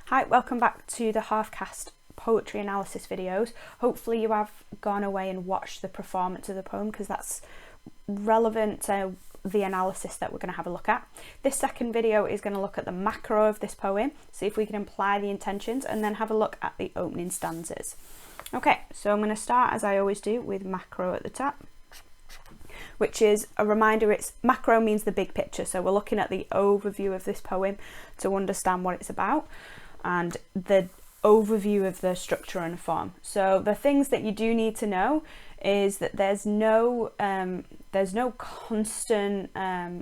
Hi, welcome back to the half-cast poetry analysis videos. Hopefully you have gone away and watched the performance of the poem because that's relevant to the analysis that we're going to have a look at. This second video is going to look at the macro of this poem, see if we can imply the intentions, and then have a look at the opening stanzas. Okay, so I'm going to start, as I always do, with macro at the top, which is a reminder. It's macro means the big picture, so we're looking at the overview of this poem to understand what it's about and the overview of the structure and form. So the things that you do need to know is that there's no constant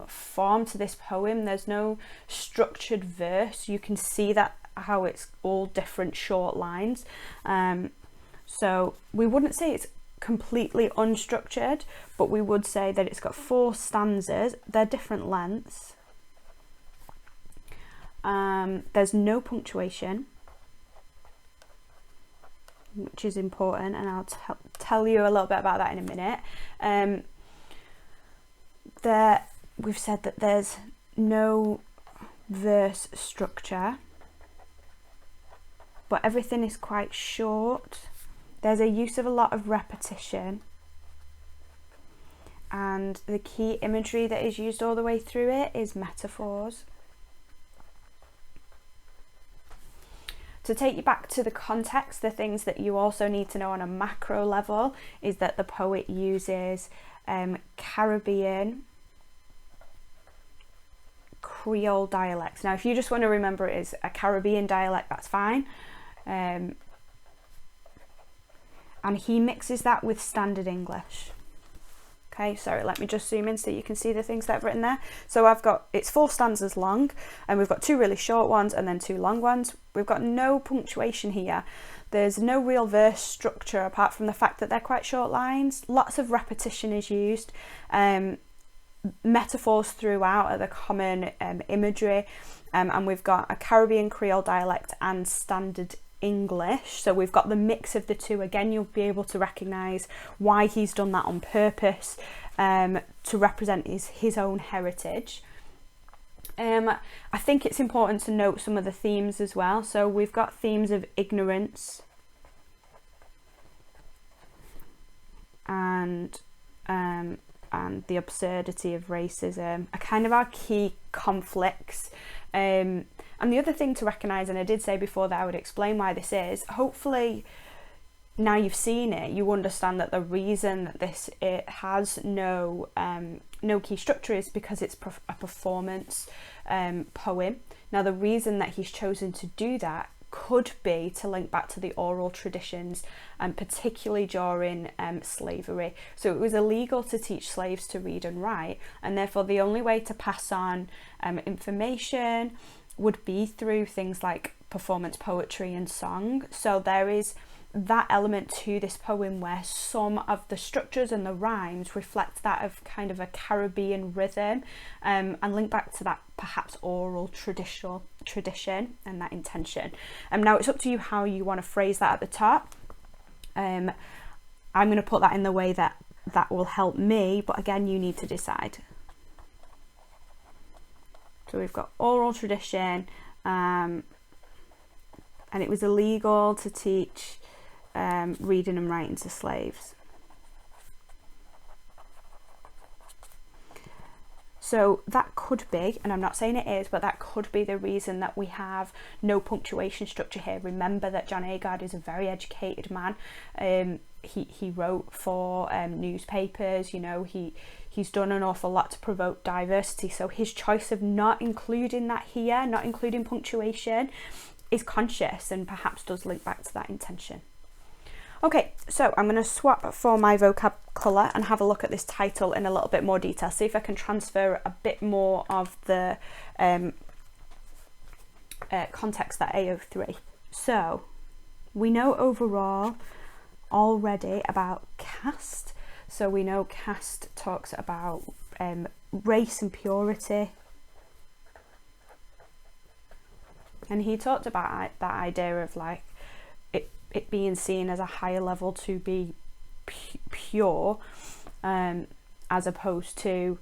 form to this poem. There's no structured verse. You can see that how it's all different short lines. So we wouldn't say it's completely unstructured, but we would say that it's got 4 stanzas. They're different lengths. There's no punctuation, which is important, and I'll tell you a little bit about that in a minute. We've said that there's no verse structure, but everything is quite short. There's a use of a lot of repetition, and the key imagery that is used all the way through it is metaphors. To take you back to the context, the things that you also need to know on a macro level is that the poet uses Caribbean Creole dialects. Now, if you just want to remember it as a Caribbean dialect, that's fine. And he mixes that with standard English. Okay, sorry, let me just zoom in so you can see the things that I've written there. So it's 4 stanzas long, and we've got 2 really short ones and then 2 long ones. We've got no punctuation here. There's no real verse structure apart from the fact that they're quite short lines. Lots of repetition is used. Metaphors throughout are the common imagery. And we've got a Caribbean Creole dialect and standard English, so we've got the mix of the two. Again, you'll be able to recognise why he's done that on purpose, to represent his own heritage. I think it's important to note some of the themes as well. So we've got themes of ignorance and the absurdity of racism are kind of our key conflicts. And the other thing to recognise, and I did say before that I would explain why this is, hopefully now you've seen it, you understand that the reason that it has no key structure is because it's a performance poem. Now, the reason that he's chosen to do that could be to link back to the oral traditions, and particularly during slavery. So it was illegal to teach slaves to read and write, and therefore the only way to pass on information would be through things like performance poetry and song. So there is that element to this poem where some of the structures and the rhymes reflect that of kind of a Caribbean rhythm, and link back to that perhaps oral tradition and that intention. Now it's up to you how you want to phrase that at the top. I'm going to put that in the way that will help me, but again, you need to decide. So we've got oral tradition, and it was illegal to teach reading and writing to slaves. So that could be, and I'm not saying it is, but that could be the reason that we have no punctuation structure here. Remember that John Agard is a very educated man. He wrote for newspapers, you know, he's done an awful lot to promote diversity. So his choice of not including that here, not including punctuation, is conscious and perhaps does link back to that intention. Okay, so I'm going to swap for my vocab colour and have a look at this title in a little bit more detail, see if I can transfer a bit more of the context that AO3. So we know overall already about caste. So we know caste talks about race and purity, and he talked about that idea of like it being seen as a higher level to be pure, as opposed to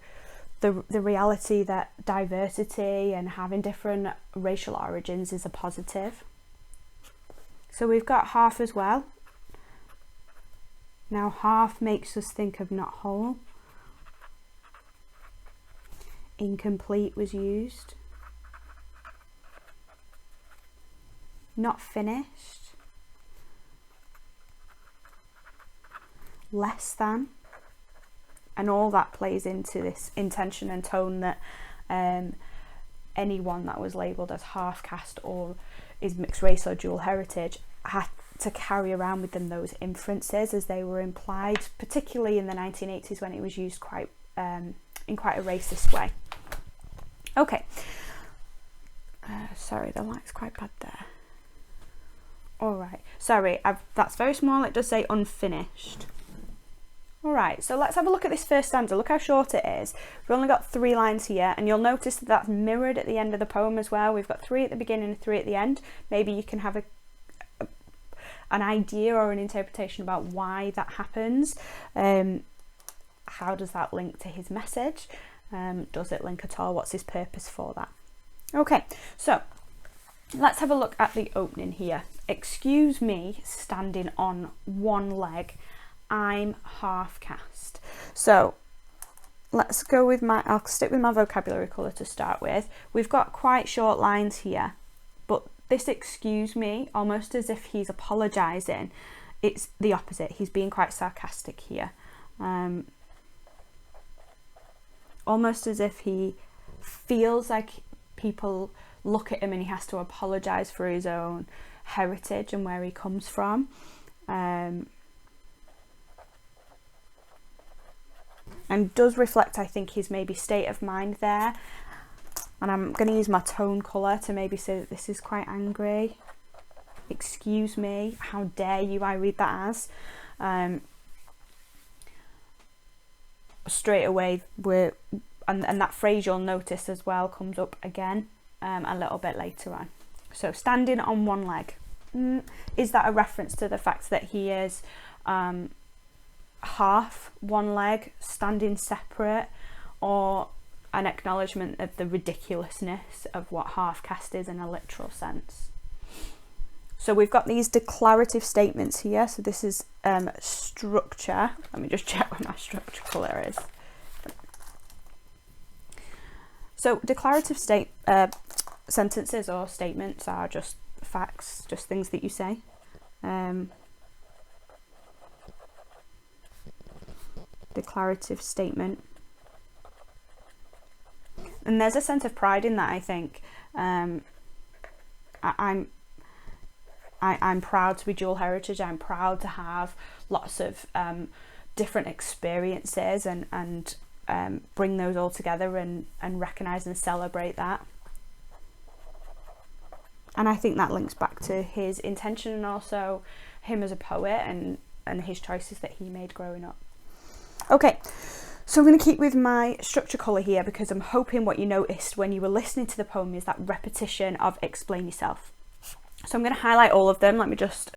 the reality that diversity and having different racial origins is a positive. So we've got half as well. Now half makes us think of not whole. Incomplete was used. Not finished. Less than. And all that plays into this intention and tone that anyone that was labelled as half caste or is mixed race or dual heritage had to carry around with them those inferences as they were implied, particularly in the 1980s when it was used quite in quite a racist way. Okay, sorry, the light's quite bad there. All right, sorry, that's very small. It does say unfinished. All right, so let's have a look at this first stanza. Look how short it is. We've only got 3 lines here, and you'll notice that that's mirrored at the end of the poem as well. We've got 3 at the beginning and 3 at the end. Maybe you can have an idea or an interpretation about why that happens. How does that link to his message? Does it link at all? What's his purpose for that? Okay, so let's have a look at the opening here. Excuse me, standing on one leg, I'm half caste. So let's go with I'll stick with my vocabulary colour to start with. We've got quite short lines here, but this excuse me, almost as if he's apologising, it's the opposite. He's being quite sarcastic here. Almost as if he feels like people look at him and he has to apologise for his own heritage and where he comes from. And does reflect, I think, his maybe state of mind there. And I'm going to use my tone colour to maybe say that this is quite angry. Excuse me, how dare you, I read that as. Straight away, and that phrase you'll notice as well comes up again a little bit later on. So standing on one leg. Is that a reference to the fact that he is half one leg, standing separate, or an acknowledgement of the ridiculousness of what half caste is in a literal sense? So we've got these declarative statements here. So this is structure. Let me just check what my structure colour is. So declarative sentences or statements are just facts, just things that you say. Declarative statement. And there's a sense of pride in that, I think. I'm proud to be dual heritage. I'm proud to have lots of different experiences and bring those all together and recognise and celebrate that. And I think that links back to his intention and also him as a poet and his choices that he made growing up. Okay, so I'm going to keep with my structure colour here because I'm hoping what you noticed when you were listening to the poem is that repetition of explain yourself. So I'm going to highlight all of them. Let me just